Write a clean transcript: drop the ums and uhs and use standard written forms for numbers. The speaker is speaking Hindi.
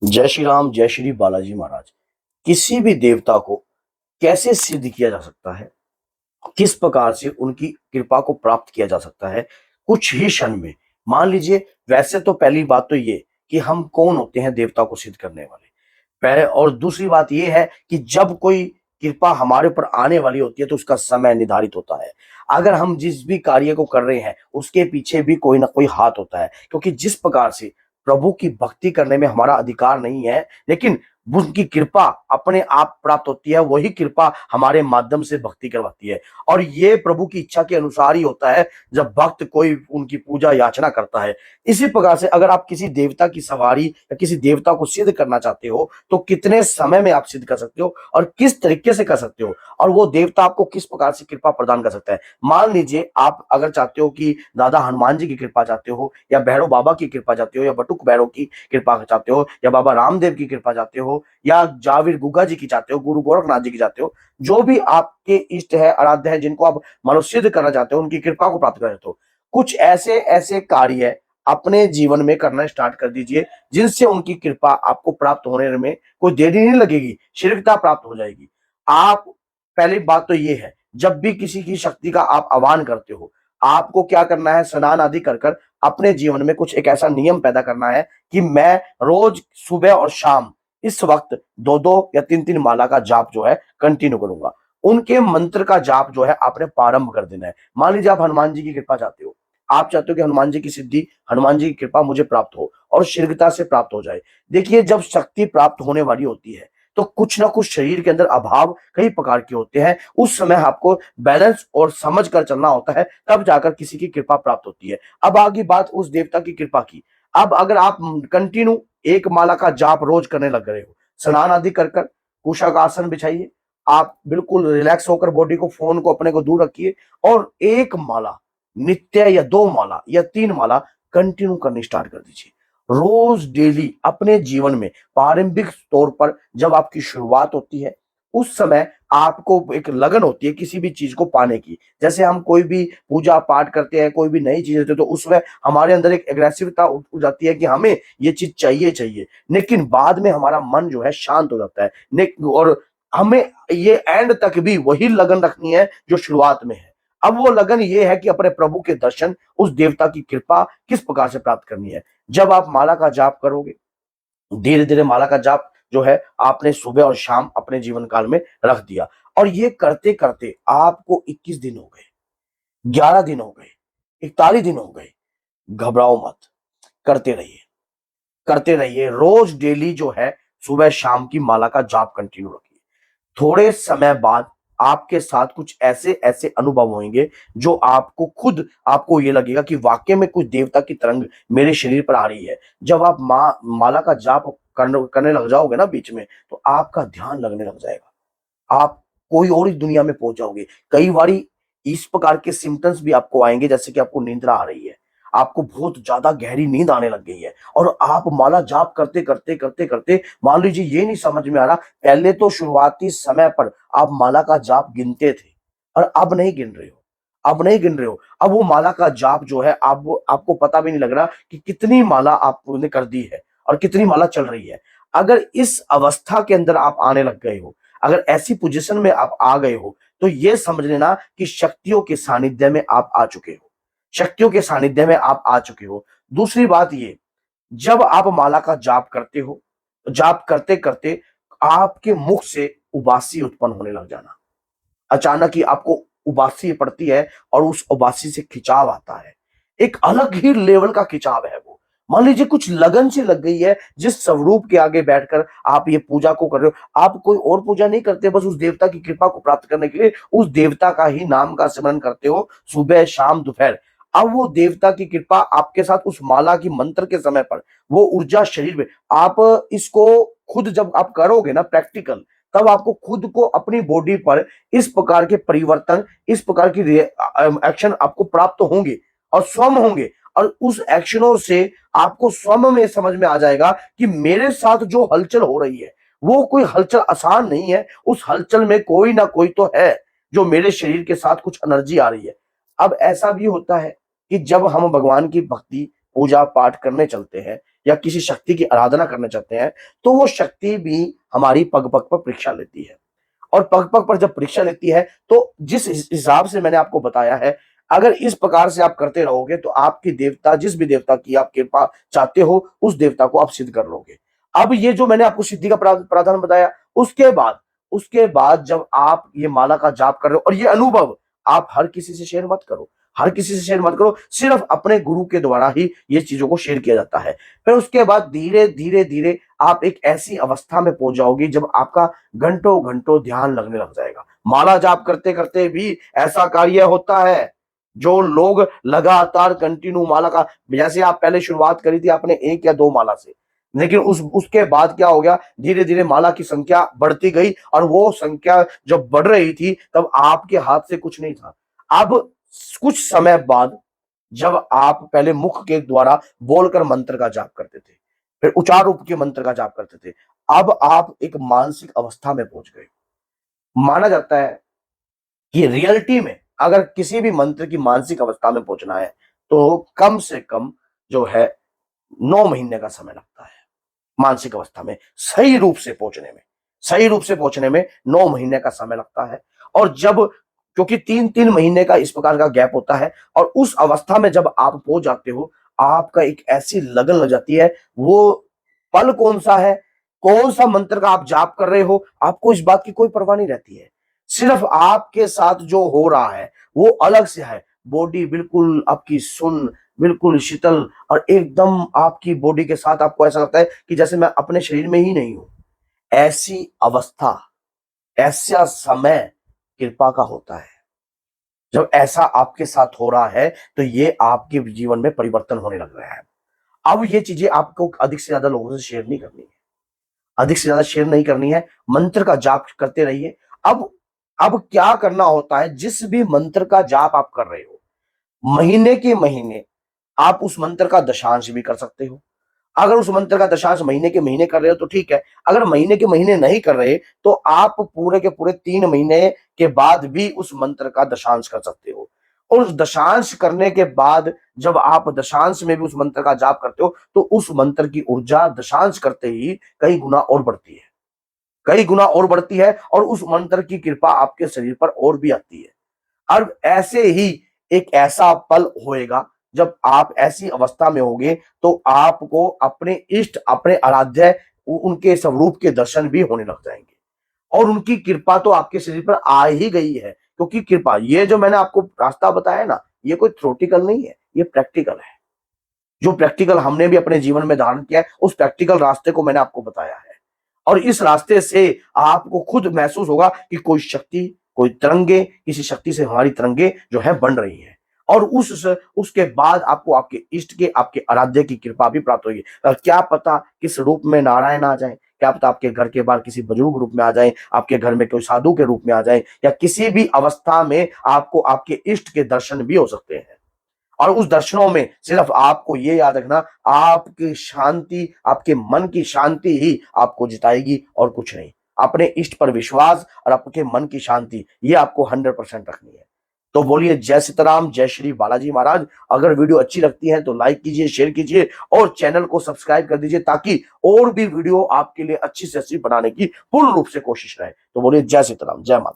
जय श्री राम, जय श्री बालाजी महाराज। किसी भी देवता को कैसे सिद्ध किया जा सकता है, किस प्रकार से उनकी कृपा को प्राप्त किया जा सकता है कुछ ही क्षण में। मान लीजिए, वैसे तो पहली बात तो ये कि हम कौन होते हैं देवता को सिद्ध करने वाले, पहले। और दूसरी बात ये है कि जब कोई कृपा हमारे ऊपर आने वाली होती है तो उसका समय निर्धारित होता है। अगर हम जिस भी कार्य को कर रहे हैं उसके पीछे भी कोई ना कोई हाथ होता है, क्योंकि जिस प्रकार से प्रभु की भक्ति करने में हमारा अधिकार नहीं है, लेकिन उनकी कृपा अपने आप प्राप्त होती है। वही कृपा हमारे माध्यम से भक्ति करवाती है, और ये प्रभु की इच्छा के अनुसार ही होता है जब भक्त कोई उनकी पूजा याचना करता है। इसी प्रकार से अगर आप किसी देवता की सवारी या किसी देवता को सिद्ध करना चाहते हो तो कितने समय में आप सिद्ध कर सकते हो और किस तरीके से कर सकते हो, और वो देवता आपको किस प्रकार से कृपा प्रदान कर सकता है। मान लीजिए, आप अगर चाहते हो कि दादा हनुमान जी की कृपा चाहते हो, या भैरव बाबा की कृपा चाहते हो, या बटुक भैरव की कृपा चाहते हो, या बाबा रामदेव की कृपा चाहते हो, या जाविर गुगा जी की चाहते हो, गुरु गोरखनाथ जी की चाहते हो, जो भी आपके इष्ट है, आराध्य है, जिनको आप मानो सिद्ध करना चाहते हो, उनकी कृपा को प्राप्त करना चाहते हो, कुछ ऐसे ऐसे कार्य अपने जीवन में करना स्टार्ट कर दीजिए जिनसे उनकी कृपा आपको प्राप्त होने में कोई देरी नहीं लगेगी, शीघ्रता प्राप्त हो जाएगी। आप, पहली बात तो ये है, जब भी किसी की शक्ति का आप आह्वान करते हो, आपको क्या करना है, स्नान आदि कर कर अपने जीवन में कुछ एक ऐसा नियम पैदा करना है कि मैं रोज सुबह और शाम इस वक्त दो दो या तीन तीन माला का जाप जो है कंटिन्यू करूंगा। उनके मंत्र का जाप जो है आपने प्रारंभ कर देना है। मान लीजिए आप हनुमान जी की कृपा चाहते हो, आप चाहते हो कि हनुमान जी की सिद्धि, हनुमान जी की कृपा मुझे प्राप्त हो और शीघ्रता से प्राप्त हो जाए। देखिए, जब शक्ति प्राप्त होने वाली होती है तो कुछ ना कुछ शरीर के अंदर अभाव कई प्रकार के होते हैं। उस समय आपको बैलेंस और समझ कर चलना होता है, तब जाकर किसी की कृपा प्राप्त होती है। अब आगे बात उस देवता की कृपा की। अब अगर आप कंटिन्यू एक माला का जाप रोज करने लग गए हो, स्नान आदि कर कर कुशक आसन बिछाइए, आप बिल्कुल रिलैक्स होकर बॉडी को, फोन को अपने को दूर रखिए, और एक माला नित्य या दो माला या तीन माला कंटिन्यू करनी स्टार्ट कर दीजिए रोज डेली अपने जीवन में। प्रारंभिक तौर पर जब आपकी शुरुआत होती है उस समय आपको एक लगन होती है किसी भी चीज को पाने की। जैसे हम कोई भी पूजा पाठ करते हैं, कोई भी नई चीज होती है, तो उसमें हमारे अंदर एक एग्रेसिवता उठ जाती है कि हमें ये चीज चाहिए चाहिए, लेकिन बाद में हमारा मन जो है शांत हो जाता है। और हमें ये एंड तक भी वही लगन रखनी है जो शुरुआत में है। अब वो लगन ये है कि अपने प्रभु के दर्शन, उस देवता की कृपा किस प्रकार से प्राप्त करनी है। जब आप माला का जाप करोगे, धीरे धीरे माला का जाप जो है आपने सुबह और शाम अपने जीवन काल में रख दिया, और ये करते करते आपको 21 दिन हो गए, 11 दिन हो गए, 41 दिन हो गए। घबराओ मत, करते रहिए, करते रहिए। रोज डेली जो है सुबह शाम की माला का जाप कंटिन्यू रखिए। थोड़े समय बाद आपके साथ कुछ ऐसे ऐसे अनुभव होंगे जो आपको खुद, आपको ये लगेगा कि वाकई में कुछ देवता की तरंग मेरे शरीर पर आ रही है। जब आप माला का जाप करने लग जाओगे ना बीच में, तो आपका ध्यान लगने लग जाएगा, आप कोई और ही दुनिया में पहुंच जाओगे। कई बारी इस प्रकार के सिम्टम्स भी आपको आएंगे, जैसे कि आपको नींद आ रही है, आपको बहुत ज्यादा गहरी नींद आने लग गई है, और आप माला जाप करते करते करते करते, मान लीजिए ये नहीं समझ में आ रहा, पहले तो शुरुआती समय पर आप माला का जाप गिनते थे और अब नहीं गिन रहे हो, अब नहीं गिन रहे हो। अब वो माला का जाप जो है, आप आपको पता भी नहीं लग रहा कि कितनी माला आपने कर दी है और कितनी माला चल रही है। अगर इस अवस्था के अंदर आप आने लग गए हो, अगर ऐसी पोजीशन में आप आ गए हो, तो ये समझ लेना कि शक्तियों के सानिध्य में आप आ चुके हो, शक्तियों के सानिध्य में आप आ चुके हो। दूसरी बात ये, जब आप माला का जाप करते हो, जाप करते करते आपके मुख से उबासी उत्पन्न होने लग जाना, अचानक ही आपको उबासी पड़ती है और उस उबासी से खिंचाव आता है। एक अलग ही लेवल का खिंचाव है वो। मान लीजिए कुछ लगन सी लग गई है, जिस स्वरूप के आगे बैठकर आप ये पूजा को कर रहे हो। आप कोई और पूजा नहीं करते, बस उस देवता की कृपा को प्राप्त करने के लिए उस देवता का ही नाम का स्मरण करते हो सुबह शाम दोपहर। अब वो देवता की कृपा आपके साथ उस माला की मंत्र के समय पर, वो ऊर्जा शरीर में, आप इसको खुद जब आप करोगे ना प्रैक्टिकल, तब आपको खुद को अपनी बॉडी पर इस प्रकार के परिवर्तन, इस प्रकार की एक्शन आपको प्राप्त होंगे और स्वयं होंगे। और उस एक्शनों से आपको स्वयं में समझ में आ जाएगा कि मेरे साथ जो हलचल हो रही है वो कोई हलचल आसान नहीं है, उस हलचल में कोई ना कोई तो है जो मेरे शरीर के साथ कुछ एनर्जी आ रही है। अब ऐसा भी होता है कि जब हम भगवान की भक्ति पूजा पाठ करने चलते हैं, या किसी शक्ति की आराधना करना चाहते हैं, तो वो शक्ति भी हमारी पग पग पर परीक्षा लेती है। और पग पग पर जब परीक्षा लेती है, तो जिस हिसाब से मैंने आपको बताया है, अगर इस प्रकार से आप करते रहोगे तो आपकी देवता, जिस भी देवता की आप कृपा चाहते हो, उस देवता को आप सिद्ध कर लोगे। अब ये जो मैंने आपको सिद्धि का प्रावधान बताया, उसके बाद जब आप ये माला का जाप कर रहे हो, और ये अनुभव आप हर किसी से शेयर मत करो, हर किसी से शेयर मत करो, सिर्फ अपने गुरु के द्वारा ही ये चीजों को शेयर किया जाता है। फिर उसके बाद धीरे धीरे धीरे आप एक ऐसी अवस्था में पहुंच जाओगे जब आपका घंटों घंटों ध्यान लगने लग जाएगा। माला जाप करते करते भी ऐसा कार्य होता है। जो लोग लगातार कंटिन्यू माला का, जैसे आप पहले शुरुआत करी थी आपने 1 या 2 माला से, लेकिन उसके बाद क्या हो गया, धीरे धीरे माला की संख्या बढ़ती गई, और वो संख्या जब बढ़ रही थी तब आपके हाथ से कुछ नहीं था। अब कुछ समय बाद, जब आप पहले मुख के द्वारा बोलकर मंत्र का जाप करते थे, फिर उच्चार रूप के मंत्र का जाप करते थे, अब आप एक मानसिक अवस्था में पहुंच गए। माना जाता है कि रियलिटी में अगर किसी भी मंत्र की मानसिक अवस्था में पहुंचना है, तो कम से कम जो है 9 महीने का समय लगता है। मानसिक अवस्था में सही रूप से पहुंचने में, 9 महीने का समय लगता है। और जब, क्योंकि 3-3 महीने का इस प्रकार का गैप होता है, और उस अवस्था में जब आप पहुंच जाते हो, आपका एक ऐसी लगन लग जाती है। वो पल कौन सा है, कौन सा मंत्र का आप जाप कर रहे हो, आपको इस बात की कोई परवाह नहीं रहती है। सिर्फ आपके साथ जो हो रहा है वो अलग से है। बॉडी बिल्कुल आपकी सुन्न, बिल्कुल शीतल, और एकदम आपकी बॉडी के साथ आपको ऐसा लगता है कि जैसे मैं अपने शरीर में ही नहीं हूं। ऐसी अवस्था, ऐसा समय कृपा का होता है। जब ऐसा आपके साथ हो रहा है, तो ये आपके जीवन में परिवर्तन होने लग रहा है। अब ये चीजें आपको अधिक से ज्यादा लोगों से शेयर नहीं करनी है, अधिक से ज्यादा शेयर नहीं करनी है। मंत्र का जाप करते रहिए। अब क्या करना होता है, जिस भी मंत्र का जाप आप कर रहे हो, महीने के महीने आप उस मंत्र का दशांश भी कर सकते हो। अगर उस मंत्र का दशांश महीने के महीने कर रहे हो तो ठीक है। अगर महीने के महीने नहीं कर रहे, तो आप पूरे के पूरे 3 महीने के बाद भी उस मंत्र का दशांश कर सकते हो। और उस दशांश करने के बाद, जब आप दशांश में भी उस मंत्र का जाप करते हो, तो उस मंत्र की ऊर्जा दशांश करते ही कई गुना और बढ़ती है, कई गुना और बढ़ती है, और उस मंत्र की कृपा आपके शरीर पर और भी आती है। और ऐसे ही एक ऐसा पल होएगा, जब आप ऐसी अवस्था में होगे, तो आपको अपने इष्ट, अपने आराध्य, उनके स्वरूप के दर्शन भी होने लग जाएंगे। और उनकी कृपा तो आपके शरीर पर आ ही गई है। क्योंकि कृपा, ये जो मैंने आपको रास्ता बताया ना, ये कोई थ्योरेटिकल नहीं है, ये प्रैक्टिकल है। जो प्रैक्टिकल हमने भी अपने जीवन में धारण किया है, उस प्रैक्टिकल रास्ते को मैंने आपको बताया है। और इस रास्ते से आपको खुद महसूस होगा कि कोई शक्ति, कोई तरंगे, किसी शक्ति से हमारी तरंगे जो है बन रही है। और उसके बाद आपको आपके इष्ट के, आपके आराध्य की कृपा भी प्राप्त होगी। क्या पता किस रूप में नारायण आ जाए, क्या पता आपके घर के बाहर किसी बुजुर्ग रूप में आ जाए, आपके घर में कोई साधु के रूप में आ जाए, या किसी भी अवस्था में आपको आपके इष्ट के दर्शन भी हो सकते हैं। और उस दर्शनों में सिर्फ आपको ये याद रखना, आपकी शांति, आपके मन की शांति ही आपको जिताएगी, और कुछ नहीं। अपने इष्ट पर विश्वास और आपके मन की शांति, ये आपको 100% रखनी है। तो बोलिए जय सीताराम, जय श्री बालाजी महाराज। अगर वीडियो अच्छी लगती है तो लाइक कीजिए, शेयर कीजिए, और चैनल को सब्सक्राइब कर दीजिए, ताकि और भी वीडियो आपके लिए अच्छी से अच्छी बनाने की पूर्ण रूप से कोशिश रहे। तो बोलिए जय सीताराम, जय माता।